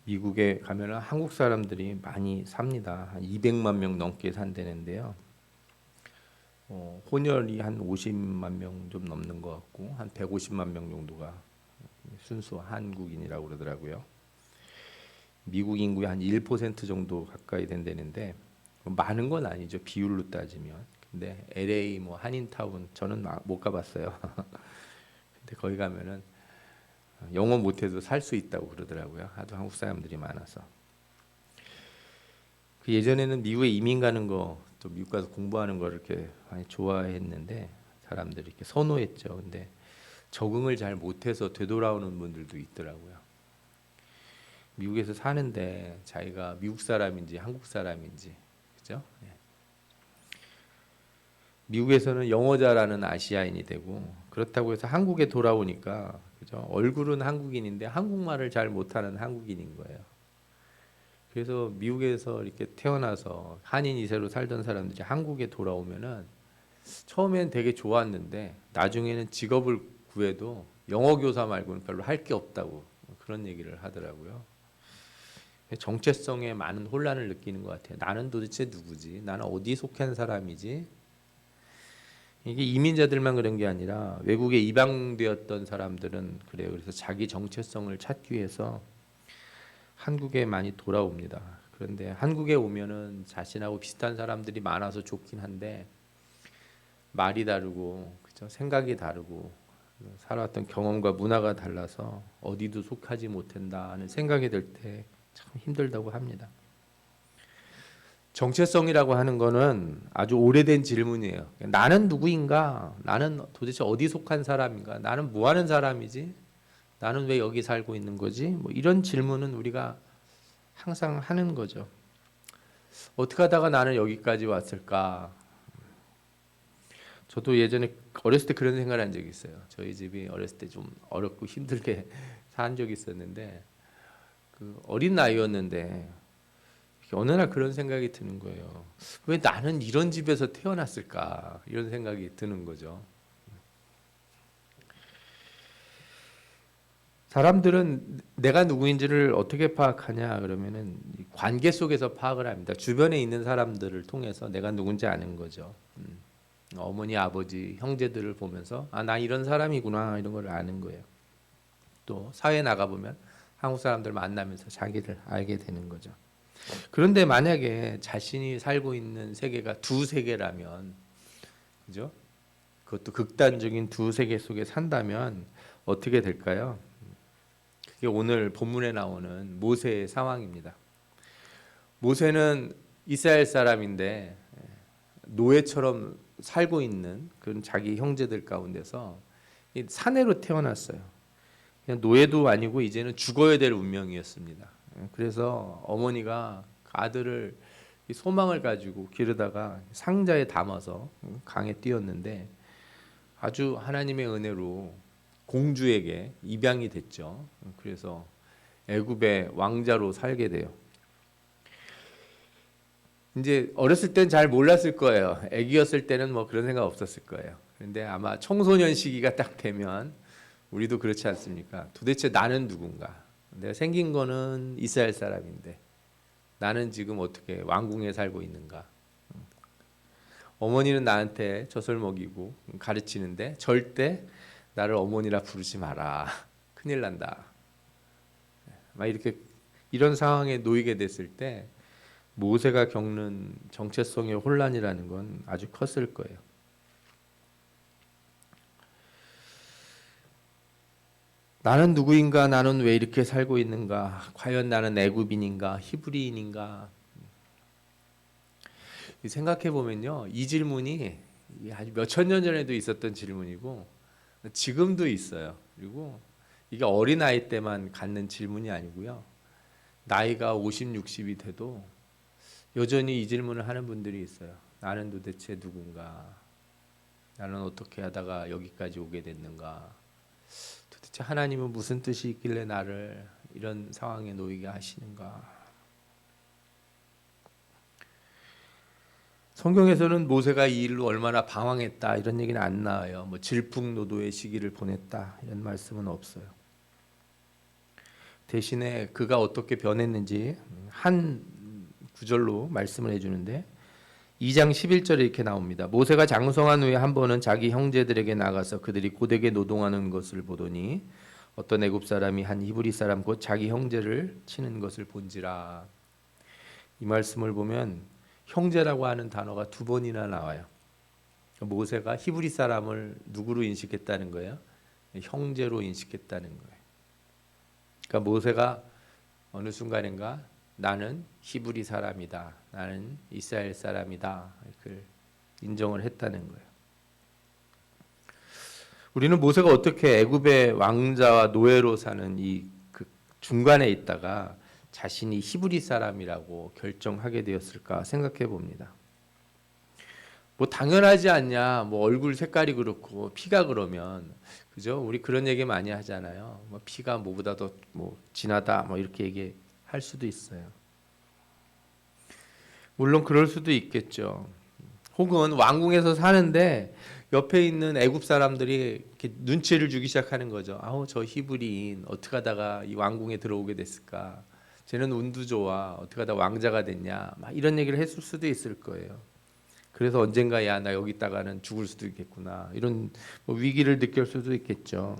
미국에 가면은 한국 사람들이 많이 삽니다. 한 200만 명 넘게 산다는데요. 혼혈이 한 50만 명 좀 넘는 것 같고 한 150만 명 정도가 순수 한국인이라고 그러더라고요. 미국 인구의 한 1% 정도 가까이 된다는데 많은 건 아니죠. 비율로 따지면. 근데 LA 뭐 한인타운 저는 못 가봤어요. 근데 거기 가면은 영어 못해도 살 수 있다고 그러더라고요. 하도 한국 사람들이 많아서. 그 예전에는 미국에 이민 가는 거, 또 미국 가서 공부하는 거 이렇게 많이 좋아했는데 사람들이 이렇게 선호했죠. 근데 적응을 잘 못해서 되돌아오는 분들도 있더라고요. 미국에서 사는데 자기가 미국 사람인지 한국 사람인지, 그죠? 예. 미국에서는 영어 잘하는 아시아인이 되고 그렇다고 해서 한국에 돌아오니까 그죠? 얼굴은 한국인인데 한국말을 잘 못하는 한국인인 거예요. 그래서 미국에서 이렇게 태어나서 한인 2세로 살던 사람들이 한국에 돌아오면은 처음엔 되게 좋았는데 나중에는 직업을 구해도 영어 교사 말고는 별로 할 게 없다고 그런 얘기를 하더라고요. 정체성에 많은 혼란을 느끼는 것 같아요. 나는 도대체 누구지? 나는 어디 속한 사람이지? 이게 이민자들만 그런 게 아니라 외국에 이방되었던 사람들은 그래요. 그래서 자기 정체성을 찾기 위해서 한국에 많이 돌아옵니다. 그런데 한국에 오면은 자신하고 비슷한 사람들이 많아서 좋긴 한데 말이 다르고 그죠? 생각이 다르고 살아왔던 경험과 문화가 달라서 어디도 속하지 못한다 하는 생각이 들 때 참 힘들다고 합니다. 정체성이라고 하는 거는 아주 오래된 질문이에요. 나는 누구인가? 나는 도대체 어디 속한 사람인가? 나는 뭐 하는 사람이지? 나는 왜 여기 살고 있는 거지? 뭐 이런 질문은 우리가 항상 하는 거죠. 어떻게 하다가 나는 여기까지 왔을까? 저도 예전에 어렸을 때 그런 생각을 한 적이 있어요. 저희 집이 어렸을 때 좀 어렵고 힘들게 산 적이 있었는데 그 어린 나이였는데 어느 날 그런 생각이 드는 거예요. 왜 나는 이런 집에서 태어났을까? 이런 생각이 드는 거죠. 사람들은 내가 누구인지를 어떻게 파악하냐 그러면은 관계 속에서 파악을 합니다. 주변에 있는 사람들을 통해서 내가 누군지 아는 거죠. 어머니, 아버지, 형제들을 보면서 아, 나 이런 사람이구나 이런 걸 아는 거예요. 또 사회 나가 보면 한국 사람들 만나면서 자기를 알게 되는 거죠. 그런데 만약에 자신이 살고 있는 세계가 두 세계라면, 그죠? 그것도 극단적인 두 세계 속에 산다면 어떻게 될까요? 그게 오늘 본문에 나오는 모세의 상황입니다. 모세는 이스라엘 사람인데 노예처럼 살고 있는 그런 자기 형제들 가운데서 사내로 태어났어요. 그냥 노예도 아니고 이제는 죽어야 될 운명이었습니다. 그래서 어머니가 아들을 소망을 가지고 기르다가 상자에 담아서 강에 띄웠는데 아주 하나님의 은혜로 공주에게 입양이 됐죠. 그래서 애굽의 왕자로 살게 돼요. 이제 어렸을 땐 잘 몰랐을 거예요. 애기였을 때는 뭐 그런 생각 없었을 거예요. 그런데 아마 청소년 시기가 딱 되면 우리도 그렇지 않습니까? 도대체 나는 누군가? 내가 생긴 거는 이스라엘 사람인데 나는 지금 어떻게 왕궁에 살고 있는가? 어머니는 나한테 젖을 먹이고 가르치는데 절대 나를 어머니라 부르지 마라. 큰일 난다. 막 이렇게 이런 상황에 놓이게 됐을 때 모세가 겪는 정체성의 혼란이라는 건 아주 컸을 거예요. 나는 누구인가? 나는 왜 이렇게 살고 있는가? 과연 나는 애굽인인가? 히브리인인가? 생각해 보면요, 이 질문이 아주 몇천 년 전에도 있었던 질문이고 지금도 있어요. 그리고 이게 어린 아이 때만 갖는 질문이 아니고요. 나이가 50, 60이 돼도 여전히 이 질문을 하는 분들이 있어요. 나는 도대체 누군가? 나는 어떻게 하다가 여기까지 오게 됐는가? 도대체 하나님은 무슨 뜻이 있길래 나를 이런 상황에 놓이게 하시는가? 성경에서는 모세가 이 일로 얼마나 방황했다 이런 얘기는 안 나와요. 뭐 질풍노도의 시기를 보냈다 이런 말씀은 없어요. 대신에 그가 어떻게 변했는지 한 구절로 말씀을 해주는데 2장 11절에 이렇게 나옵니다. 모세가 장성한 후에 한 번은 자기 형제들에게 나가서 그들이 고되게 노동하는 것을 보더니 어떤 애굽 사람이 한 히브리 사람 곧 자기 형제를 치는 것을 본지라. 이 말씀을 보면 형제라고 하는 단어가 두 번이나 나와요. 모세가 히브리 사람을 누구로 인식했다는 거예요? 형제로 인식했다는 거예요. 그러니까 모세가 어느 순간인가 나는 히브리 사람이다. 나는 이스라엘 사람이다. 그걸 인정을 했다는 거예요. 우리는 모세가 어떻게 애굽의 왕자와 노예로 사는 이 그 중간에 있다가 자신이 히브리 사람이라고 결정하게 되었을까 생각해 봅니다. 뭐 당연하지 않냐. 뭐 얼굴 색깔이 그렇고 피가 그러면 그죠? 우리 그런 얘기 많이 하잖아요. 뭐 피가 뭐보다 더 뭐 진하다. 뭐 이렇게 얘기할 수도 있어요. 물론 그럴 수도 있겠죠. 혹은 왕궁에서 사는데 옆에 있는 애굽 사람들이 이렇게 눈치를 주기 시작하는 거죠. 아우 저 히브리인 어떻게 하다가 이 왕궁에 들어오게 됐을까? 쟤는 운도 좋아. 어떻게 하다 왕자가 됐냐? 막 이런 얘기를 했을 수도 있을 거예요. 그래서 언젠가 야 나 여기 있다가는 죽을 수도 있겠구나. 이런 뭐 위기를 느낄 수도 있겠죠.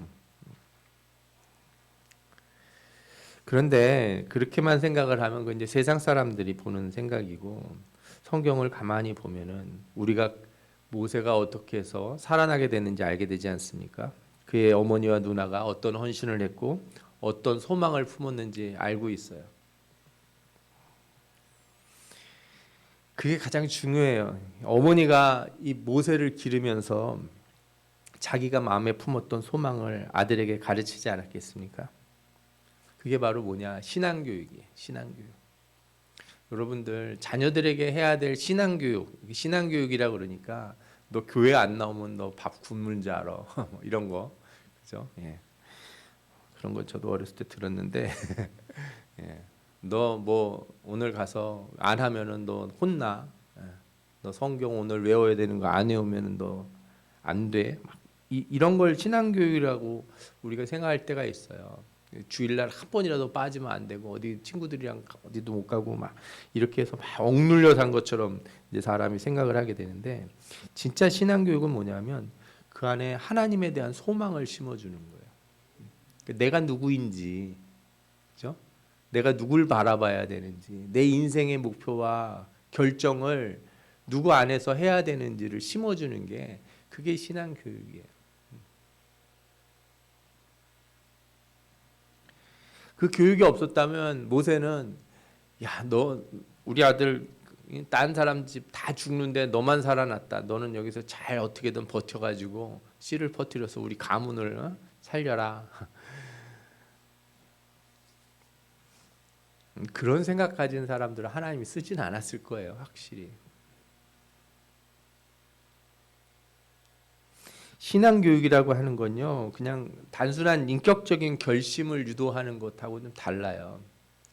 그런데 그렇게만 생각을 하면 그 이제 세상 사람들이 보는 생각이고 성경을 가만히 보면은 우리가 모세가 어떻게 해서 살아나게 됐는지 알게 되지 않습니까? 그의 어머니와 누나가 어떤 헌신을 했고 어떤 소망을 품었는지 알고 있어요. 그게 가장 중요해요. 어머니가 이 모세를 기르면서 자기가 마음에 품었던 소망을 아들에게 가르치지 않았겠습니까? 그게 바로 뭐냐? 신앙교육이에요. 신앙교육. 여러분들 자녀들에게 해야 될 신앙교육, 신앙교육이라 그러니까 너 교회 안 나오면 너 밥 굶는 줄 알아. 이런 거, 그죠? 예. 그런 거 저도 어렸을 때 들었는데, 예. 너 뭐 오늘 가서 안 하면은 너 혼나. 예. 너 성경 오늘 외워야 되는 거 안 외우면은 너 안 돼. 이런 걸 신앙교육이라고 우리가 생각할 때가 있어요. 주일날 한 번이라도 빠지면 안 되고 어디 친구들이랑 어디도 못 가고 막 이렇게 해서 막 억눌려 산 것처럼 이제 사람이 생각을 하게 되는데 진짜 신앙교육은 뭐냐면 그 안에 하나님에 대한 소망을 심어주는 거예요. 그러니까 내가 누구인지, 그죠? 내가 누굴 바라봐야 되는지, 내 인생의 목표와 결정을 누구 안에서 해야 되는지를 심어주는 게 그게 신앙교육이에요. 그 교육이 없었다면 모세는 야, 너 우리 아들 딴 사람 집 다 죽는데 너만 살아났다. 너는 여기서 잘 어떻게든 버텨가지고 씨를 퍼뜨려서 우리 가문을 살려라. 그런 생각 가진 사람들은 하나님이 쓰진 않았을 거예요, 확실히. 신앙교육이라고 하는 건요, 그냥 단순한 인격적인 결심을 유도하는 것하고는 달라요.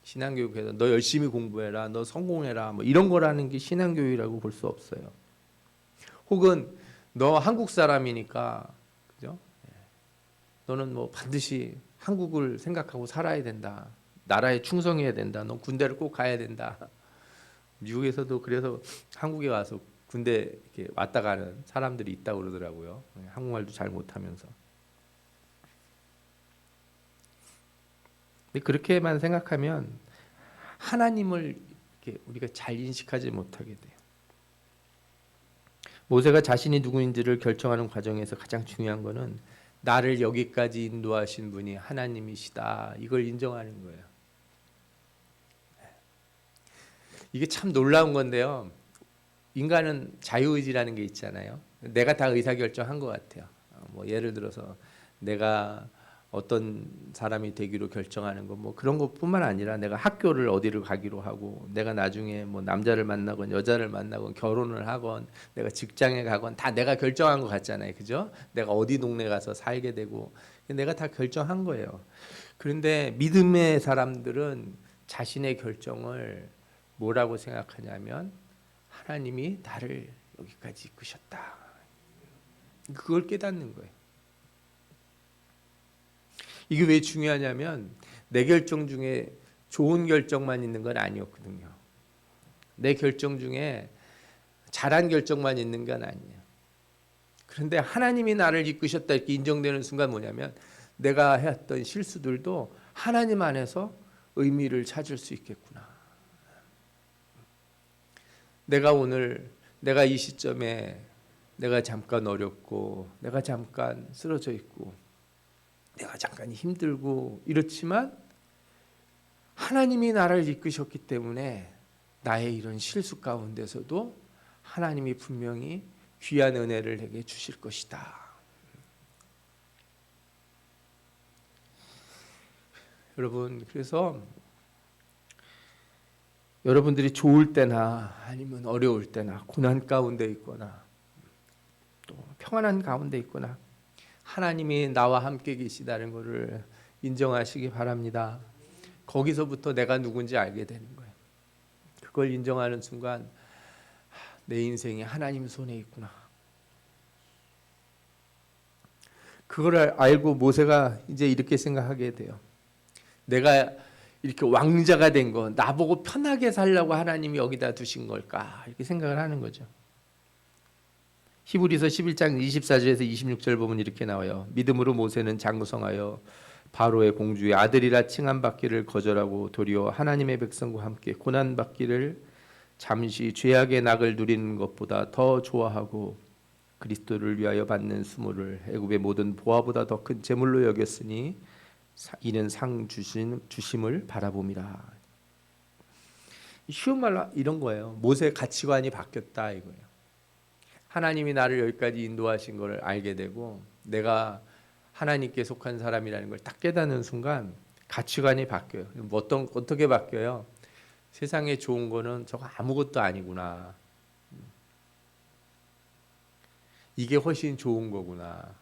신앙교육에서 너 열심히 공부해라, 너 성공해라, 뭐 이런 거라는 게 신앙교육이라고 볼 수 없어요. 혹은 너 한국 사람이니까, 그죠? 너는 뭐 반드시 한국을 생각하고 살아야 된다. 나라에 충성해야 된다. 너 군대를 꼭 가야 된다. 미국에서도 그래서 한국에 와서 군대 이렇게 왔다 가는 사람들이 있다고 그러더라고요. 한국말도 잘 못하면서. 근데 그렇게만 생각하면 하나님을 이렇게 우리가 잘 인식하지 못하게 돼요. 모세가 자신이 누구인지를 결정하는 과정에서 가장 중요한 거는 나를 여기까지 인도하신 분이 하나님이시다. 이걸 인정하는 거예요. 이게 참 놀라운 건데요. 인간은 자유의지라는 게 있잖아요. 내가 다 의사결정한 것 같아요. 뭐 예를 들어서 내가 어떤 사람이 되기로 결정하는 거 뭐 그런 것뿐만 아니라 내가 학교를 어디를 가기로 하고 내가 나중에 뭐 남자를 만나건 여자를 만나건 결혼을 하건 내가 직장에 가건 다 내가 결정한 것 같잖아요. 그죠? 내가 어디 동네 가서 살게 되고 내가 다 결정한 거예요. 그런데 믿음의 사람들은 자신의 결정을 뭐라고 생각하냐면 하나님이 나를 여기까지 이끄셨다. 그걸 깨닫는 거예요. 이게 왜 중요하냐면 내 결정 중에 좋은 결정만 있는 건 아니었거든요. 내 결정 중에 잘한 결정만 있는 건 아니에요. 그런데 하나님이 나를 이끄셨다 이렇게 인정되는 순간 뭐냐면 내가 했던 실수들도 하나님 안에서 의미를 찾을 수 있겠구나. 내가 이 시점에 내가 잠깐 어렵고 내가 잠깐 쓰러져 있고 내가 잠깐 힘들고 이렇지만 하나님이 나를 이끄셨기 때문에 나의 이런 실수 가운데서도 하나님이 분명히 귀한 은혜를 내게 주실 것이다. 여러분, 그래서 여러분들이 좋을 때나 아니면 어려울 때나 고난 가운데 있거나 또 평안한 가운데 있거나 하나님이 나와 함께 계시다는 것을 인정하시기 바랍니다. 거기서부터 내가 누군지 알게 되는 거예요. 그걸 인정하는 순간 내 인생이 하나님 손에 있구나. 그걸 알고 모세가 이제 이렇게 생각하게 돼요. 내가 이렇게 왕자가 된 거 나보고 편하게 살려고 하나님이 여기다 두신 걸까? 이렇게 생각을 하는 거죠. 히브리서 11장 24절에서 26절 보면 이렇게 나와요. 믿음으로 모세는 장성하여 바로의 공주의 아들이라 칭함받기를 거절하고 도리어 하나님의 백성과 함께 고난받기를 잠시 죄악의 낙을 누리는 것보다 더 좋아하고 그리스도를 위하여 받는 수모를 애굽의 모든 보화보다 더 큰 재물로 여겼으니 이는 상 주심을 바라봄이라. 쉬운 말로 이런 거예요. 모세의 가치관이 바뀌었다 이거예요. 하나님이 나를 여기까지 인도하신 걸 알게 되고 내가 하나님께 속한 사람이라는 걸 딱 깨닫는 순간 가치관이 바뀌어요. 어떻게 바뀌어요? 세상에 좋은 거는 저거 아무것도 아니구나. 이게 훨씬 좋은 거구나.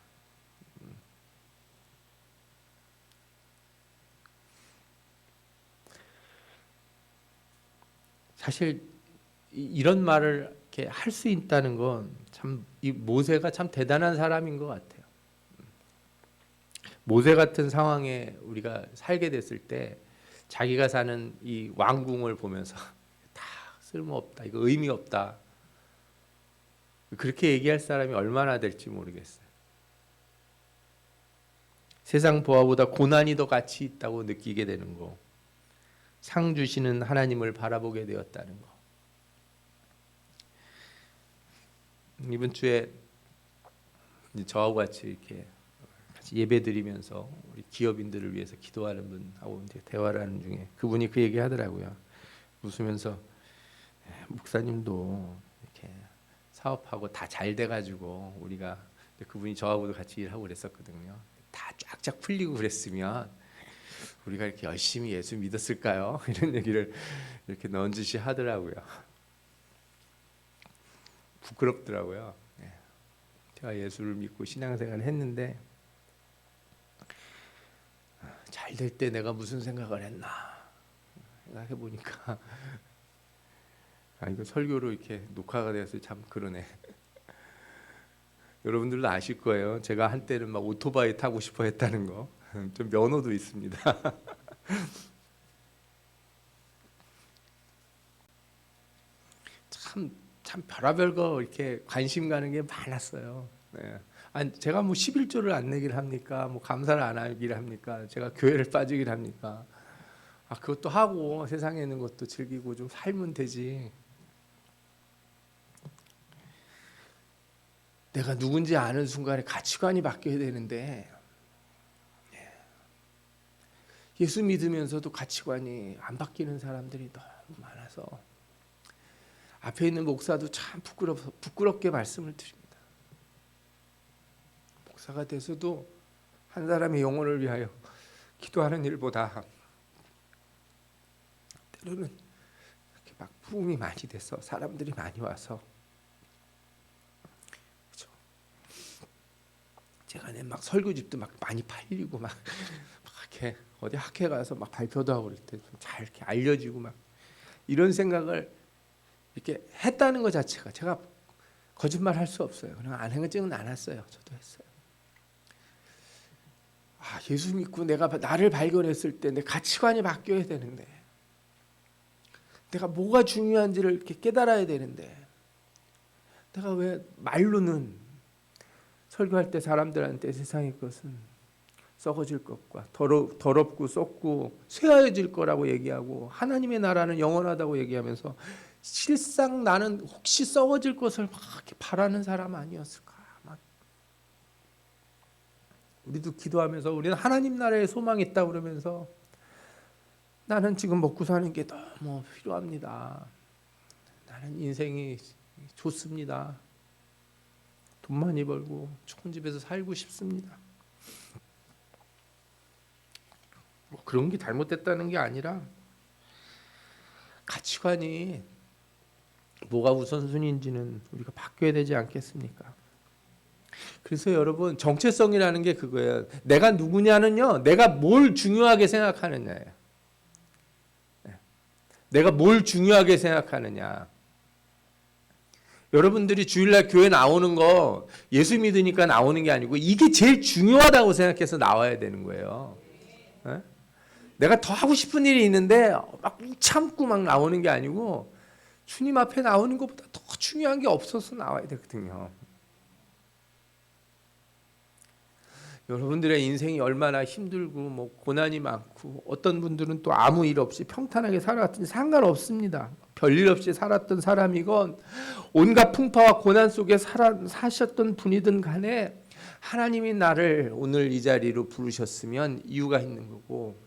사실 이런 말을 이렇게 할 수 있다는 건 참 이 모세가 참 대단한 사람인 것 같아요. 모세 같은 상황에 우리가 살게 됐을 때 자기가 사는 이 왕궁을 보면서 다 쓸모없다, 이거 의미 없다. 그렇게 얘기할 사람이 얼마나 될지 모르겠어요. 세상 보화보다 고난이 더 가치 있다고 느끼게 되는 거, 상 주시는 하나님을 바라보게 되었다는 거. 이번 주에 저하고 같이 이렇게 같이 예배드리면서 우리 기업인들을 위해서 기도하는 분하고 이제 대화를 하는 중에 그분이 그 얘기 하더라고요. 웃으면서 목사님도 이렇게 사업하고 다 잘 돼가지고 우리가 그분이 저하고도 같이 일하고 그랬었거든요. 다 쫙쫙 풀리고 그랬으면 우리가 이렇게 열심히 예수 믿었을까요? 이런 얘기를 이렇게 넌지시 하더라고요. 부끄럽더라고요. 제가 예수를 믿고 신앙생활을 했는데 잘 될 때 내가 무슨 생각을 했나 생각해 보니까 이거 설교로 이렇게 녹화가 돼서 참 그러네. 여러분들도 아실 거예요. 제가 한때는 막 오토바이 타고 싶어 했다는 거. 좀 면허도 있습니다. 참 별의별 거 이렇게 관심 가는 게 많았어요. 네. 아니, 제가 뭐 11조를 안 내기를 합니까? 뭐 감사를 안 하기를 합니까? 제가 교회를 빠지기를 합니까? 그것도 하고 세상에 있는 것도 즐기고 좀 살면 되지. 내가 누군지 아는 순간에 가치관이 바뀌어야 되는데 예수 믿으면서도 가치관이 안 바뀌는 사람들이 너무 많아서 앞에 있는 목사도 참 부끄럽게 말씀을 드립니다. 목사가 돼서도 한 사람의 영혼을 위하여 기도하는 일보다 때로는 이렇게 막 부흥이 많이 돼서 사람들이 많이 와서 그렇죠. 제가 막 설교집도 막 많이 팔리고 막 이렇게 어디 학회 가서 막 발표도 하고 그럴 때 좀 잘 이렇게 알려지고 막 이런 생각을 이렇게 했다는 것 자체가 제가 거짓말 할 수 없어요. 그냥 안 한 적은 않았어요. 저도 했어요. 예수 믿고 내가 나를 발견했을 때 내 가치관이 바뀌어야 되는데, 내가 뭐가 중요한지를 이렇게 깨달아야 되는데, 내가 왜 말로는 설교할 때 사람들한테 세상의 것은 썩어질 것과 더럽고 썩고 쇠하여질 거라고 얘기하고 하나님의 나라는 영원하다고 얘기하면서 실상 나는 혹시 썩어질 것을 막 바라는 사람 아니었을까? 우리도 기도하면서 우리는 하나님 나라에 소망이 있다 그러면서 나는 지금 먹고 사는 게 너무 필요합니다. 나는 인생이 좋습니다. 돈 많이 벌고 좋은 집에서 살고 싶습니다. 뭐 그런 게 잘못됐다는 게 아니라 가치관이 뭐가 우선순위인지는 우리가 바뀌어야 되지 않겠습니까? 그래서 여러분, 정체성이라는 게 그거예요. 내가 누구냐는요, 내가 뭘 중요하게 생각하느냐예요. 내가 뭘 중요하게 생각하느냐. 여러분들이 주일날 교회 나오는 거 예수 믿으니까 나오는 게 아니고 이게 제일 중요하다고 생각해서 나와야 되는 거예요. 내가 더 하고 싶은 일이 있는데 막 참고 막 나오는 게 아니고 주님 앞에 나오는 것보다 더 중요한 게 없어서 나와야 되거든요. 여러분들의 인생이 얼마나 힘들고 뭐 고난이 많고 어떤 분들은 또 아무 일 없이 평탄하게 살아왔더니 상관없습니다. 별일 없이 살았던 사람이건 온갖 풍파와 고난 속에 사셨던 분이든 간에 하나님이 나를 오늘 이 자리로 부르셨으면 이유가 있는 거고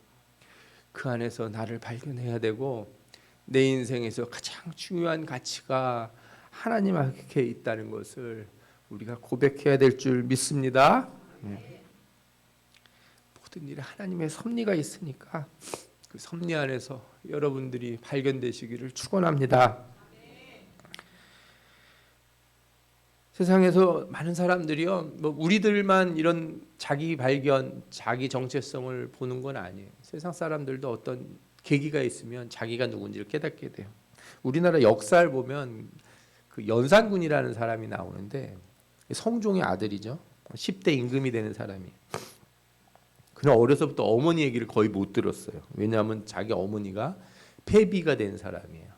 그 안에서 나를 발견해야 되고 내 인생에서 가장 중요한 가치가 하나님 앞에 있다는 것을 우리가 고백해야 될 줄 믿습니다. 모든 일에 하나님의 섭리가 있으니까 그 섭리 안에서 여러분들이 발견되시기를 축원합니다. 세상에서 많은 사람들이요, 뭐 우리들만 이런 자기 발견, 자기 정체성을 보는 건 아니에요. 세상 사람들도 어떤 계기가 있으면 자기가 누군지를 깨닫게 돼요. 우리나라 역사를 보면 그 연산군이라는 사람이 나오는데 성종의 아들이죠. 10대 임금이 되는 사람이. 그냥 어려서부터 어머니 얘기를 거의 못 들었어요. 왜냐하면 자기 어머니가 폐비가 된 사람이에요.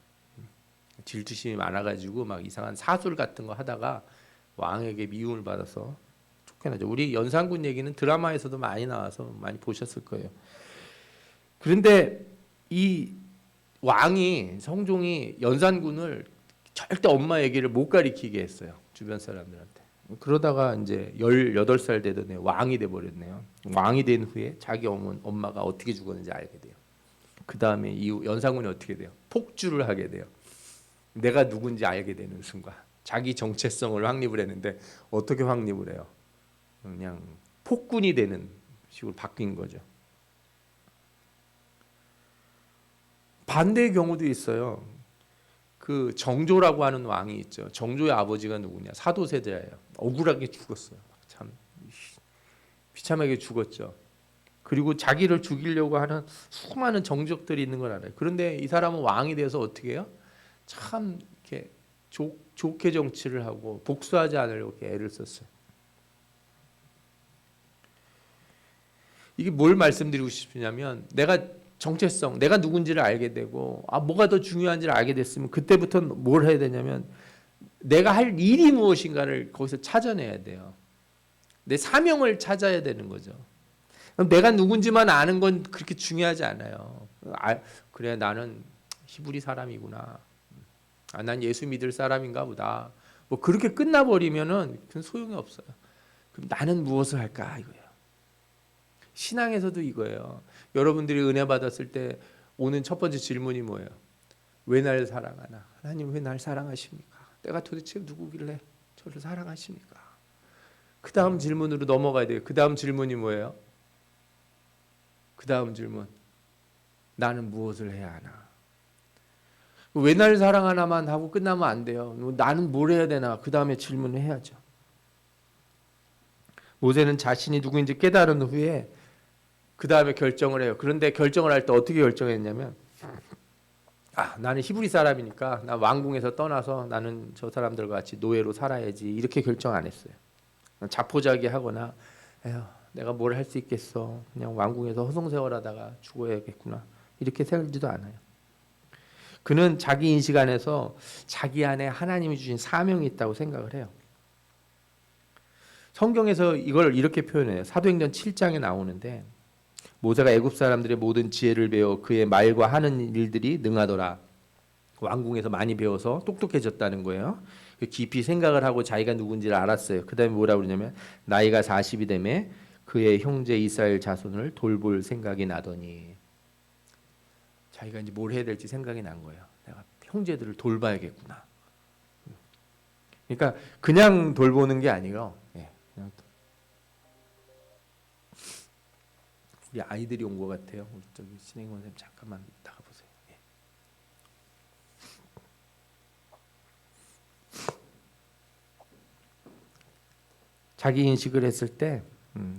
질투심이 많아가지고 막 이상한 사술 같은 거 하다가 왕에게 미움을 받아서 쫓겨나죠. 우리 연산군 얘기는 드라마에서도 많이 나와서 많이 보셨을 거예요. 그런데 이 왕이 성종이 연산군을 절대 엄마 얘기를 못 가리키게 했어요. 주변 사람들한테. 그러다가 이제 18살 되던 애 왕이 돼 버렸네요. 왕이 된 후에 자기 엄마가 어떻게 죽었는지 알게 돼요. 그 다음에 이 연산군이 어떻게 돼요? 폭주를 하게 돼요. 내가 누군지 알게 되는 순간 자기 정체성을 확립을 했는데 어떻게 확립을 해요? 그냥 폭군이 되는 식으로 바뀐 거죠. 반대의 경우도 있어요. 그 정조라고 하는 왕이 있죠. 정조의 아버지가 누구냐? 사도세자예요. 억울하게 죽었어요. 참 비참하게 죽었죠. 그리고 자기를 죽이려고 하는 수많은 정적들이 있는 걸 알아요. 그런데 이 사람은 왕이 돼서 어떻게 해요? 참 이렇게 좋게 정치를 하고 복수하지 않으려고 이렇게 애를 썼어요. 이게 뭘 말씀드리고 싶으냐면 내가 정체성, 내가 누군지를 알게 되고 뭐가 더 중요한지를 알게 됐으면 그때부터 뭘 해야 되냐면 내가 할 일이 무엇인가를 거기서 찾아내야 돼요. 내 사명을 찾아야 되는 거죠. 내가 누군지만 아는 건 그렇게 중요하지 않아요. 그래 나는 히브리 사람이구나. 난 예수 믿을 사람인가 보다. 뭐 그렇게 끝나버리면은 그건 소용이 없어요. 그럼 나는 무엇을 할까 이거예요. 신앙에서도 이거예요. 여러분들이 은혜 받았을 때 오는 첫 번째 질문이 뭐예요? 왜 날 사랑하나? 하나님 왜 날 사랑하십니까? 내가 도대체 누구길래 저를 사랑하십니까? 그 다음 질문으로 넘어가야 돼요. 그 다음 질문이 뭐예요? 그 다음 질문. 나는 무엇을 해야 하나? 왜 날 사랑하나만 하고 끝나면 안 돼요. 나는 뭘 해야 되나? 그 다음에 질문을 해야죠. 모세는 자신이 누구인지 깨달은 후에 그 다음에 결정을 해요. 그런데 결정을 할 때 어떻게 결정했냐면 나는 히브리 사람이니까 나 왕궁에서 떠나서 나는 저 사람들과 같이 노예로 살아야지 이렇게 결정 안 했어요. 자포자기하거나 내가 뭘 할 수 있겠어. 그냥 왕궁에서 허송세월하다가 죽어야겠구나. 이렇게 살지도 않아요. 그는 자기 인식 안에서 자기 안에 하나님이 주신 사명이 있다고 생각을 해요. 성경에서 이걸 이렇게 표현해요. 사도행전 7장에 나오는데 모세가 애굽 사람들의 모든 지혜를 배워 그의 말과 하는 일들이 능하더라. 왕궁에서 많이 배워서 똑똑해졌다는 거예요. 깊이 생각을 하고 자기가 누군지를 알았어요. 그 다음에 뭐라고 그러냐면 나이가 40이 되매 그의 형제 이스라엘 자손을 돌볼 생각이 나더니 자기가 이제 뭘 해야 될지 생각이 난 거예요. 내가 형제들을 돌봐야겠구나. 그러니까 그냥 돌보는 게 아니고 그냥 우리 아이들이 온 것 같아요. 우리 저기 신혜원 선생님 잠깐만 나가보세요. 자기 인식을 했을 때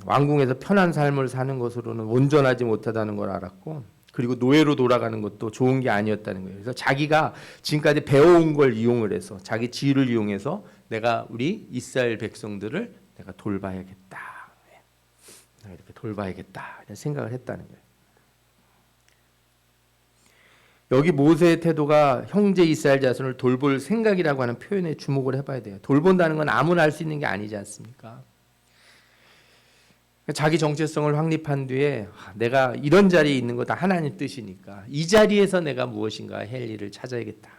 왕궁에서 편한 삶을 사는 것으로는 온전하지 못하다는 걸 알았고 그리고 노예로 돌아가는 것도 좋은 게 아니었다는 거예요. 그래서 자기가 지금까지 배워온 걸 이용을 해서 자기 지위를 이용해서 내가 우리 이스라엘 백성들을 내가 돌봐야겠다. 내가 이렇게 돌봐야겠다. 이런 생각을 했다는 거예요. 여기 모세의 태도가 형제 이스라엘 자손을 돌볼 생각이라고 하는 표현에 주목을 해봐야 돼요. 돌본다는 건 아무나 할 수 있는 게 아니지 않습니까? 자기 정체성을 확립한 뒤에 내가 이런 자리에 있는 거 다 하나님 뜻이니까 이 자리에서 내가 무엇인가 할 일을 찾아야겠다.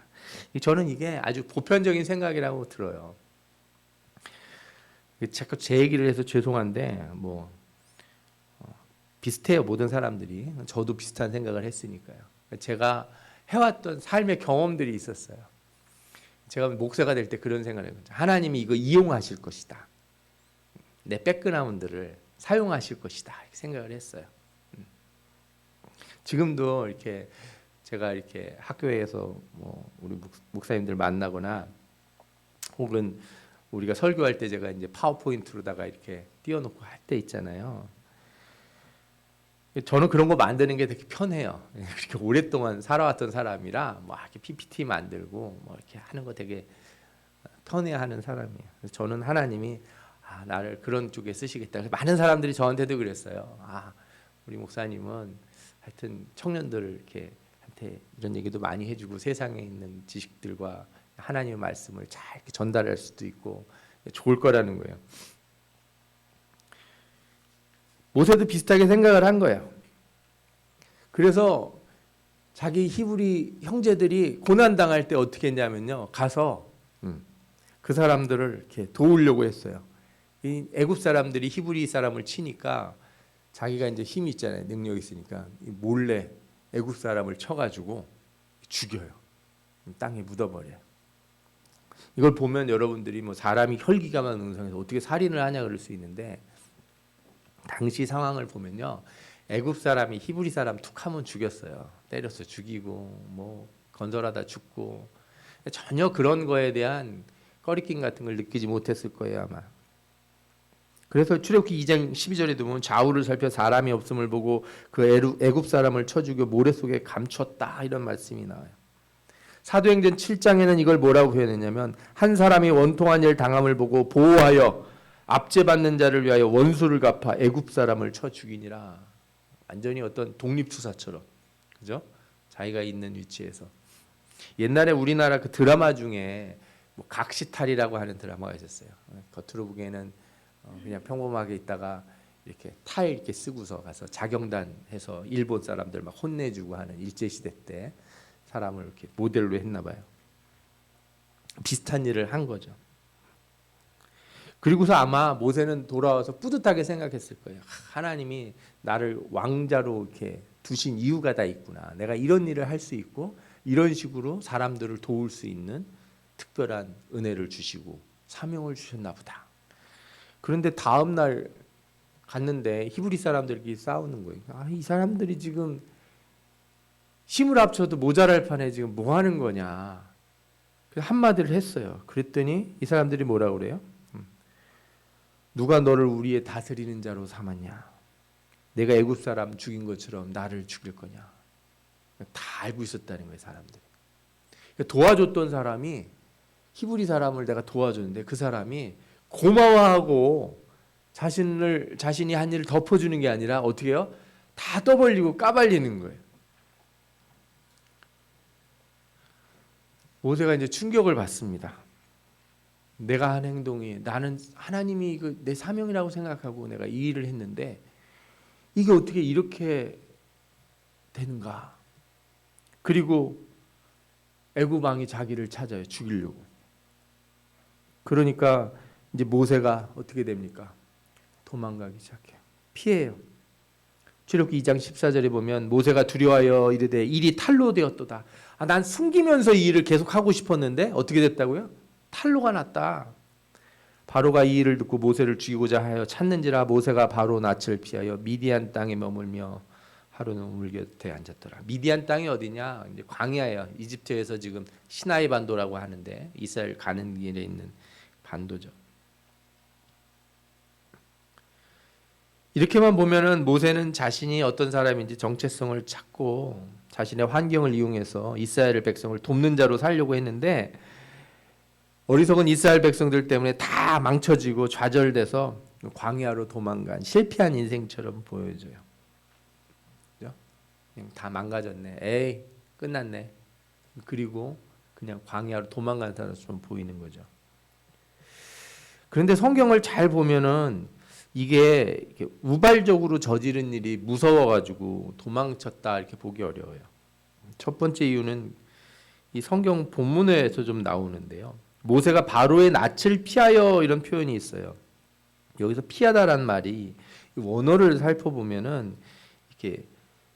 저는 이게 아주 보편적인 생각이라고 들어요. 자꾸 제 얘기를 해서 죄송한데 비슷해요. 모든 사람들이. 저도 비슷한 생각을 했으니까요. 제가 해왔던 삶의 경험들이 있었어요. 제가 목사가 될 때 그런 생각을 해요. 하나님이 이거 이용하실 것이다. 내 백그라운드를 사용하실 것이다. 이렇게 생각을 했어요. 지금도 이렇게 제가 이렇게 학교에서 우리 목사님들 만나거나 혹은 우리가 설교할 때 제가 이제 파워포인트로다가 이렇게 띄워놓고 할 때 있잖아요. 저는 그런 거 만드는 게 되게 편해요. 그렇게 오랫동안 살아왔던 사람이라 이렇게 PPT 만들고 이렇게 하는 거 되게 편해하는 사람이에요. 그래서 저는 하나님이 나를 그런 쪽에 쓰시겠다. 그래서 많은 사람들이 저한테도 그랬어요. 우리 목사님은 하여튼 청년들을 이렇게 한테 이런 얘기도 많이 해주고 세상에 있는 지식들과 하나님의 말씀을 잘 이렇게 전달할 수도 있고 좋을 거라는 거예요. 모세도 비슷하게 생각을 한 거예요. 그래서 자기 히브리 형제들이 고난 당할 때 어떻게 했냐면요, 가서 그 사람들을 이렇게 도우려고 했어요. 이 애굽 사람들이 히브리 사람을 치니까 자기가 이제 힘이 있잖아요, 능력이 있으니까 몰래 애굽 사람을 쳐가지고 죽여요. 땅에 묻어버려요. 이걸 보면 여러분들이 사람이 혈기가 능성해서 어떻게 살인을 하냐 그럴 수 있는데. 당시 상황을 보면요, 애굽 사람이 히브리 사람 툭하면 죽였어요. 때려서 죽이고 건설하다 죽고 전혀 그런 거에 대한 꺼리낌 같은 걸 느끼지 못했을 거예요 아마. 그래서 출애굽기 2장 12절에 보면 좌우를 살펴 사람이 없음을 보고 그 애굽 사람을 쳐 죽여 모래 속에 감췄다 이런 말씀이 나와요. 사도행전 7장에는 이걸 뭐라고 표현했냐면 한 사람이 원통한 일 당함을 보고 보호하여 압제받는 자를 위하여 원수를 갚아 애굽 사람을 쳐 죽이니라. 완전히 어떤 독립투사처럼, 그죠? 자기가 있는 위치에서. 옛날에 우리나라 그 드라마 중에 각시탈이라고 하는 드라마가 있었어요. 겉으로 보기에는 그냥 평범하게 있다가 이렇게 타일 이렇게 쓰고서 가서 자경단 해서 일본 사람들 막 혼내주고 하는 일제 시대 때 사람을 이렇게 모델로 했나 봐요. 비슷한 일을 한 거죠. 그리고서 아마 모세는 돌아와서 뿌듯하게 생각했을 거예요. 하나님이 나를 왕자로 이렇게 두신 이유가 다 있구나. 내가 이런 일을 할 수 있고 이런 식으로 사람들을 도울 수 있는 특별한 은혜를 주시고 사명을 주셨나 보다. 그런데 다음 날 갔는데 히브리 사람들끼리 싸우는 거예요. 이 사람들이 지금 힘을 합쳐도 모자랄 판에 지금 뭐 하는 거냐. 한마디를 했어요. 그랬더니 이 사람들이 뭐라고 그래요? 누가 너를 우리의 다스리는 자로 삼았냐? 내가 애굽 사람 죽인 것처럼 나를 죽일 거냐? 다 알고 있었다는 거예요, 사람들이. 도와줬던 사람이 히브리 사람을 내가 도와줬는데 그 사람이 고마워하고 자신이 한 일을 덮어주는 게 아니라 어떻게 해요? 다 떠벌리고 까발리는 거예요. 모세가 이제 충격을 받습니다. 내가 한 행동이, 나는 하나님이 내 사명이라고 생각하고 내가 이 일을 했는데 이게 어떻게 이렇게 되는가? 그리고 애굽 왕이 자기를 찾아요. 죽이려고. 그러니까 이제 모세가 어떻게 됩니까? 도망가기 시작해요. 피해요. 출애굽기 2장 14절에 보면 모세가 두려워하여 이르되 일이 탈로 되었도다. 난 숨기면서 이 일을 계속 하고 싶었는데 어떻게 됐다고요? 탈로가 났다. 바로가 이 일을 듣고 모세를 죽이고자 하여 찾는지라. 모세가 바로 낯을 피하여 미디안 땅에 머물며 하루는 우물 곁에 앉았더라. 미디안 땅이 어디냐? 이제 광야예요. 이집트에서 지금 시나이 반도라고 하는데 이스라엘 가는 길에 있는 반도죠. 이렇게만 보면은 모세는 자신이 어떤 사람인지 정체성을 찾고 자신의 환경을 이용해서 이스라엘 백성을 돕는 자로 살려고 했는데 어리석은 이스라엘 백성들 때문에 다 망쳐지고 좌절돼서 광야로 도망간 실패한 인생처럼 보여져요. 그죠? 그냥 다 망가졌네. 에이, 끝났네. 그리고 그냥 광야로 도망간 사람처럼 보이는 거죠. 그런데 성경을 잘 보면은 이게 이렇게 우발적으로 저지른 일이 무서워가지고 도망쳤다 이렇게 보기 어려워요. 첫 번째 이유는 이 성경 본문에서 좀 나오는데요. 모세가 바로의 낯을 피하여 이런 표현이 있어요. 여기서 피하다라는 말이 원어를 살펴보면은 이렇게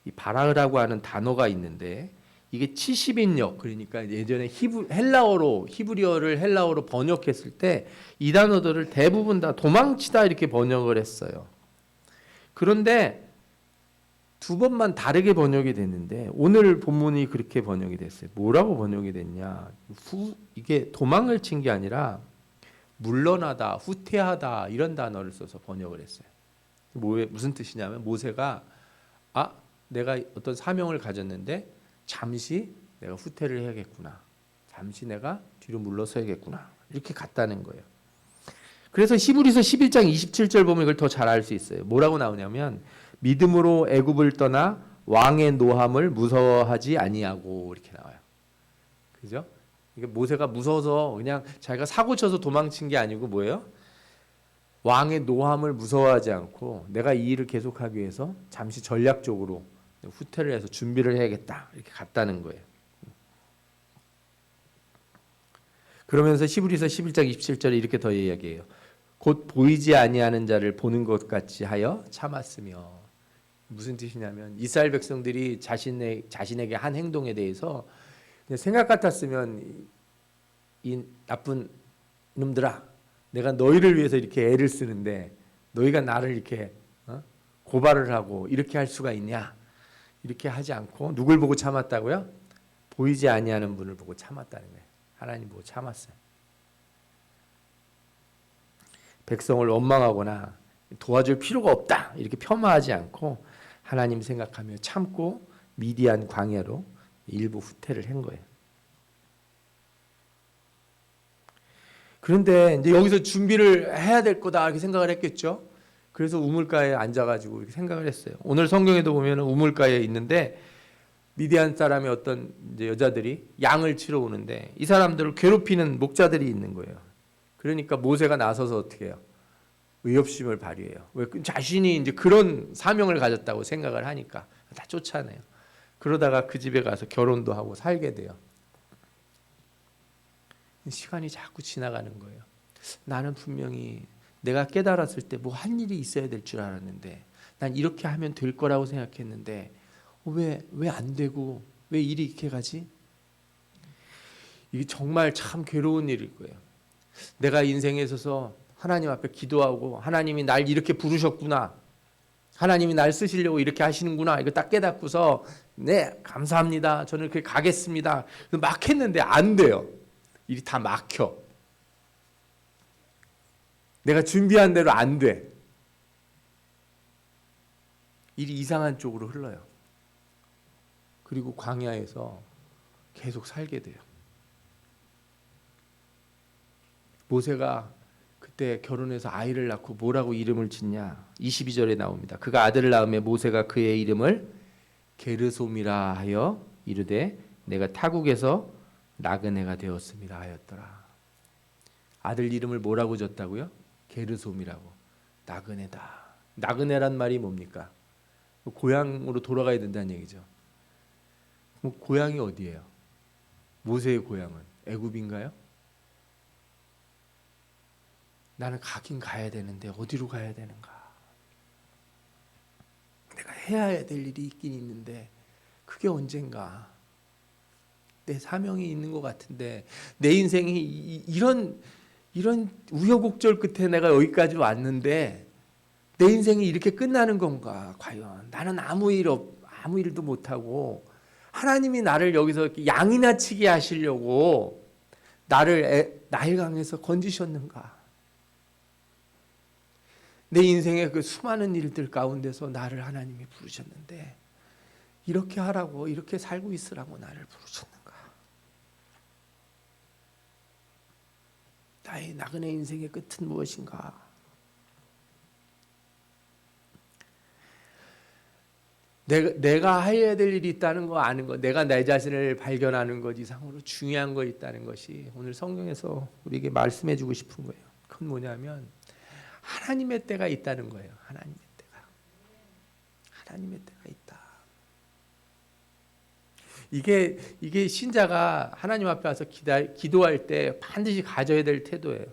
이 바라흐라고 하는 단어가 있는데 이게 70인역, 그러니까 예전에 히브리어를 헬라어로 번역했을 때 이 단어들을 대부분 다 도망치다 이렇게 번역을 했어요. 그런데 두 번만 다르게 번역이 됐는데 오늘 본문이 그렇게 번역이 됐어요. 뭐라고 번역이 됐냐? 이게 도망을 친 게 아니라 물러나다, 후퇴하다 이런 단어를 써서 번역을 했어요. 무슨 뜻이냐면 모세가 내가 어떤 사명을 가졌는데 잠시 내가 후퇴를 해야겠구나. 잠시 내가 뒤로 물러서야겠구나. 이렇게 갔다는 거예요. 그래서 히브리서 11장 27절 보면 이걸 더 잘 알 수 있어요. 뭐라고 나오냐면 믿음으로 애굽을 떠나 왕의 노함을 무서워하지 아니하고 이렇게 나와요. 그죠? 이게 모세가 무서워서 그냥 자기가 사고 쳐서 도망친 게 아니고 뭐예요? 왕의 노함을 무서워하지 않고 내가 이 일을 계속하기 위해서 잠시 전략적으로 후퇴를 해서 준비를 해야겠다 이렇게 갔다는 거예요. 그러면서 히브리서 11장 27절에 이렇게 더 이야기해요. 곧 보이지 아니하는 자를 보는 것 같이 하여 참았으며. 무슨 뜻이냐면 이스라엘 백성들이 자신에게 한 행동에 대해서 그냥 생각 같았으면 이 나쁜 놈들아, 내가 너희를 위해서 이렇게 애를 쓰는데 너희가 나를 이렇게 고발을 하고 이렇게 할 수가 있냐? 이렇게 하지 않고 누굴 보고 참았다고요? 보이지 아니하는 분을 보고 참았다는 거예요. 하나님 보고 참았어요. 백성을 원망하거나 도와줄 필요가 없다 이렇게 폄하하지 않고 하나님 생각하며 참고 미디안 광야로 일부 후퇴를 한 거예요. 그런데 이제 여기서 준비를 해야 될 거다 이렇게 생각을 했겠죠. 그래서 우물가에 앉아가지고 이렇게 생각을 했어요. 오늘 성경에도 보면 우물가에 있는데 미디안 사람의 어떤 이제 여자들이 양을 치러 오는데 이 사람들을 괴롭히는 목자들이 있는 거예요. 그러니까 모세가 나서서 어떻게 해요? 의협심을 발휘해요. 왜? 자신이 이제 그런 사명을 가졌다고 생각을 하니까 다 쫓아내요. 그러다가 그 집에 가서 결혼도 하고 살게 돼요. 시간이 자꾸 지나가는 거예요. 나는 분명히 내가 깨달았을 때 뭐 한 일이 있어야 될 줄 알았는데 난 이렇게 하면 될 거라고 생각했는데 왜 안 되고 왜 일이 이렇게 가지? 이게 정말 참 괴로운 일일 거예요. 내가 인생에 있어서 하나님 앞에 기도하고 하나님이 날 이렇게 부르셨구나. 하나님이 날 쓰시려고 이렇게 하시는구나. 이거 딱 깨닫고서 네, 감사합니다. 저는 그렇게 가겠습니다. 막 했는데 안 돼요. 일이 다 막혀. 내가 준비한 대로 안 돼. 일이 이상한 쪽으로 흘러요. 그리고 광야에서 계속 살게 돼요. 모세가 그때 결혼해서 아이를 낳고 뭐라고 이름을 짓냐? 22절에 나옵니다. 그가 아들을 낳음에 모세가 그의 이름을 게르솜이라 하여 이르되 내가 타국에서 나그네가 되었습니다 하였더라. 아들 이름을 뭐라고 줬다고요? 게르솜이라고. 나그네다. 나그네란 말이 뭡니까? 고향으로 돌아가야 된다는 얘기죠. 고향이 어디예요? 모세의 고향은 애굽인가요? 나는 가긴 가야 되는데 어디로 가야 되는가? 내가 해야 될 일이 있긴 있는데 그게 언젠가? 내 사명이 있는 것 같은데 내 인생이 이런 우여곡절 끝에 내가 여기까지 왔는데 내 인생이 이렇게 끝나는 건가? 과연 나는 아무 일도 못하고 하나님이 나를 여기서 양이나 치게 하시려고 나를 나일강에서 건지셨는가? 내 인생의 그 수많은 일들 가운데서 나를 하나님이 부르셨는데 이렇게 하라고, 이렇게 살고 있으라고 나를 부르셨는가? 나의 나그네 인생의 끝은 무엇인가? 내가 해야 될 일이 있다는 거 아는 거, 내가 내 자신을 발견하는 것 이상으로 중요한 거 있다는 것이 오늘 성경에서 우리에게 말씀해 주고 싶은 거예요. 그건 뭐냐면 하나님의 때가 있다는 거예요. 하나님의 때가 있다. 이게 신자가 하나님 앞에 와서 기도할 때 반드시 가져야 될 태도예요.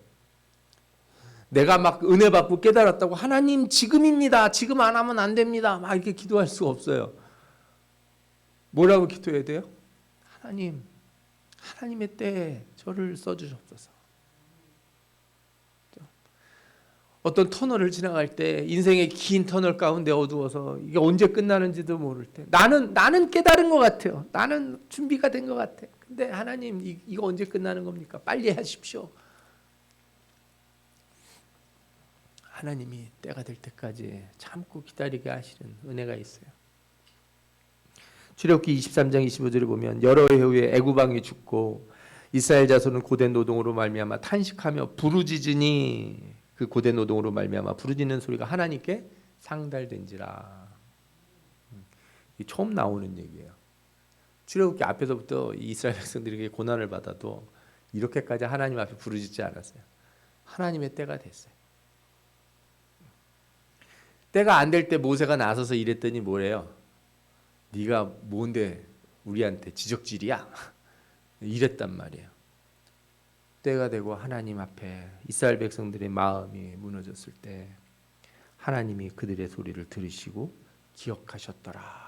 내가 막 은혜 받고 깨달았다고 하나님 지금입니다. 지금 안 하면 안 됩니다. 막 이렇게 기도할 수가 없어요. 뭐라고 기도해야 돼요? 하나님의 때에 저를 써주셨소서. 어떤 터널을 지나갈 때 인생의 긴 터널 가운데 어두워서 이게 언제 끝나는지도 모를 때 나는 깨달은 것 같아요. 나는 준비가 된 것 같아. 근데 하나님 이거 언제 끝나는 겁니까? 빨리 하십시오. 하나님이 때가 될 때까지 참고 기다리게 하시는 은혜가 있어요. 출애굽기 23장 25절에 보면 여러 해 후에 애굽 왕이 죽고 이스라엘 자손은 고된 노동으로 말미암아 탄식하며 부르짖으니 그 고된 노동으로 말미암아 부르짖는 소리가 하나님께 상달된지라. 처음 나오는 얘기예요. 출애굽기 앞에서부터 이스라엘 백성들에게 고난을 받아도 이렇게까지 하나님 앞에 부르짖지 않았어요. 하나님의 때가 됐어요. 때가 안 될 때 모세가 나서서 이랬더니 뭐래요? 네가 뭔데 우리한테 지적질이야? 이랬단 말이에요. 때가 되고 하나님 앞에 이스라엘 백성들의 마음이 무너졌을 때 하나님이 그들의 소리를 들으시고 기억하셨더라.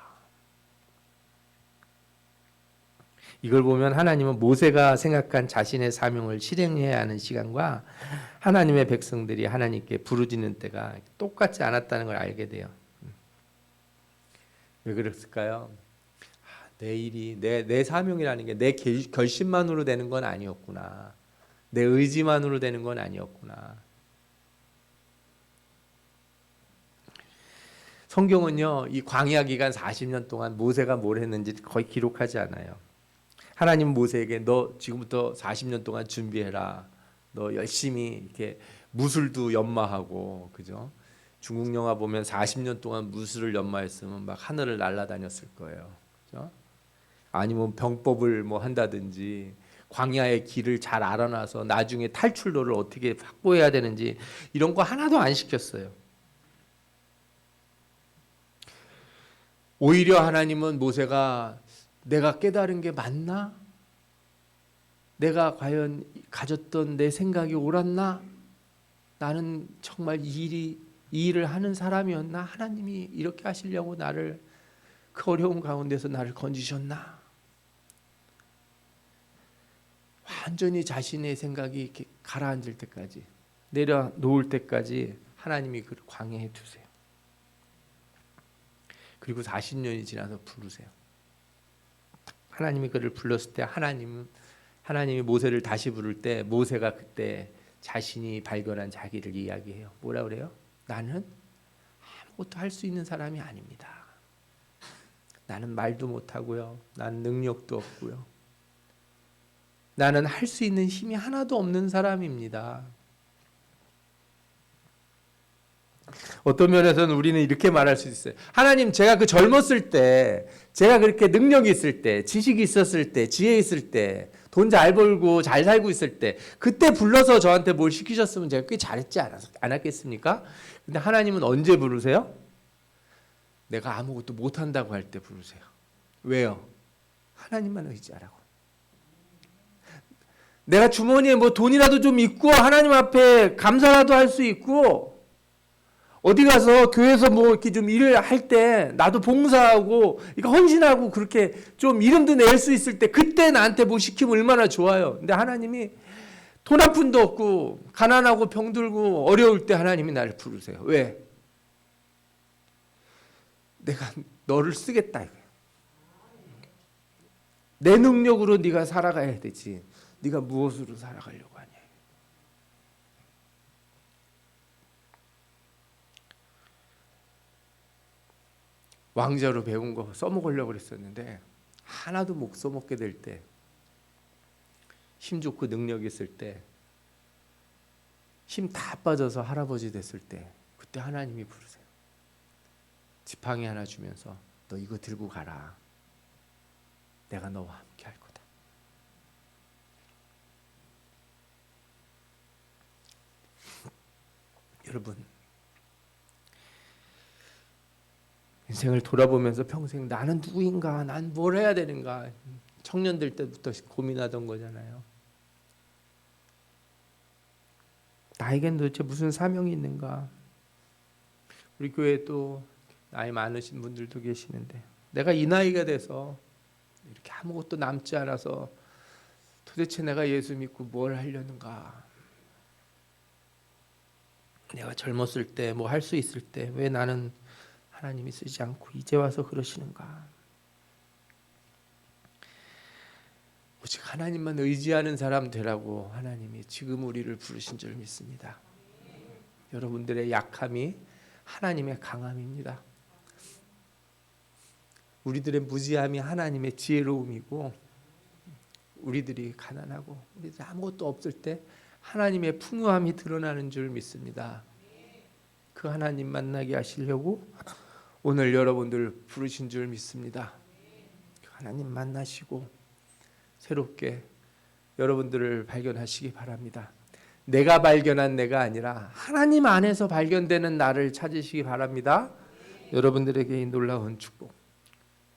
이걸 보면 하나님은 모세가 생각한 자신의 사명을 실행해야 하는 시간과 하나님의 백성들이 하나님께 부르짖는 때가 똑같지 않았다는 걸 알게 돼요. 왜 그랬을까요? 내 일이 내 사명이라는 게 내 결심만으로 되는 건 아니었구나. 내 의지만으로 되는 건 아니었구나. 성경은요, 이 광야 기간 40년 동안 모세가 뭘 했는지 거의 기록하지 않아요. 하나님 모세에게 너 지금부터 40년 동안 준비해라. 너 열심히 이렇게 무술도 연마하고, 그죠? 중국 영화 보면 40년 동안 무술을 연마했으면 막 하늘을 날아다녔을 거예요. 그죠? 아니면 병법을 뭐 한다든지 광야의 길을 잘 알아놔서 나중에 탈출로를 어떻게 확보해야 되는지 이런 거 하나도 안 시켰어요. 오히려 하나님은 모세가 내가 깨달은 게 맞나? 내가 과연 가졌던 내 생각이 옳았나? 나는 정말 이 일을 하는 사람이었나? 하나님이 이렇게 하시려고 나를 그 어려운 가운데서 나를 건지셨나? 완전히 자신의 생각이 이렇게 가라앉을 때까지 내려놓을 때까지 하나님이 그를 광해해 두세요. 그리고 40년이 지나서 부르세요. 하나님이 그를 불렀을 때 하나님이 모세를 다시 부를 때 모세가 그때 자신이 발견한 자기를 이야기해요. 뭐라 그래요? 나는 아무것도 할 수 있는 사람이 아닙니다. 나는 말도 못하고요. 나는 능력도 없고요. 나는 할 수 있는 힘이 하나도 없는 사람입니다. 어떤 면에서는 우리는 이렇게 말할 수 있어요. 하나님, 제가 그 젊었을 때, 제가 그렇게 능력이 있을 때, 지식이 있었을 때, 지혜 있을 때, 돈 잘 벌고 잘 살고 있을 때, 그때 불러서 저한테 뭘 시키셨으면 제가 꽤 잘했지 않았겠습니까? 근데 하나님은 언제 부르세요? 내가 아무것도 못한다고 할 때 부르세요. 왜요? 하나님만 의지하라고. 내가 주머니에 뭐 돈이라도 좀 있고 하나님 앞에 감사라도 할 수 있고 어디 가서 교회에서 뭐 이렇게 좀 일을 할 때 나도 봉사하고 이거 헌신하고 그렇게 좀 이름도 낼 수 있을 때 그때 나한테 뭐 시키면 얼마나 좋아요. 근데 하나님이 돈 한 푼도 없고 가난하고 병들고 어려울 때 하나님이 나를 부르세요. 왜? 내가 너를 쓰겠다. 내 능력으로 네가 살아가야 되지. 네가 무엇으로 살아가려고 하냐. 왕자로 배운 거 써먹으려고 그랬었는데 하나도 못 써먹게 될 때, 힘 좋고 능력 있을 때, 힘 다 빠져서 할아버지 됐을 때, 그때 하나님이 부르세요. 지팡이 하나 주면서 너 이거 들고 가라. 내가 너와 함께 할 거다. 여러분, 인생을 돌아보면서 평생 나는 누구인가, 난 뭘 해야 되는가, 청년들 때부터 고민하던 거잖아요. 나에겐 도대체 무슨 사명이 있는가. 우리 교회에 또 나이 많으신 분들도 계시는데 내가 이 나이가 돼서 이렇게 아무것도 남지 않아서 도대체 내가 예수 믿고 뭘 하려는가. 내가 젊었을 때 뭐 할 수 있을 때 왜 나는 하나님이 쓰지 않고 이제 와서 그러시는가. 오직 하나님만 의지하는 사람 되라고 하나님이 지금 우리를 부르신 줄 믿습니다. 여러분들의 약함이 하나님의 강함입니다. 우리들의 무지함이 하나님의 지혜로움이고, 우리들이 가난하고 우리들 아무것도 없을 때 하나님의 풍요함이 드러나는 줄 믿습니다. 그 하나님 만나게 하시려고 오늘 여러분들 부르신 줄 믿습니다. 하나님 만나시고 새롭게 여러분들을 발견하시기 바랍니다. 내가 발견한 내가 아니라 하나님 안에서 발견되는 나를 찾으시기 바랍니다. 여러분들에게 이 놀라운 축복,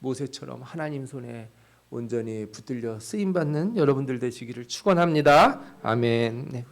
모세처럼 하나님 손에 온전히 붙들려 쓰임받는 여러분들 되시기를 축원합니다. 아멘. 네.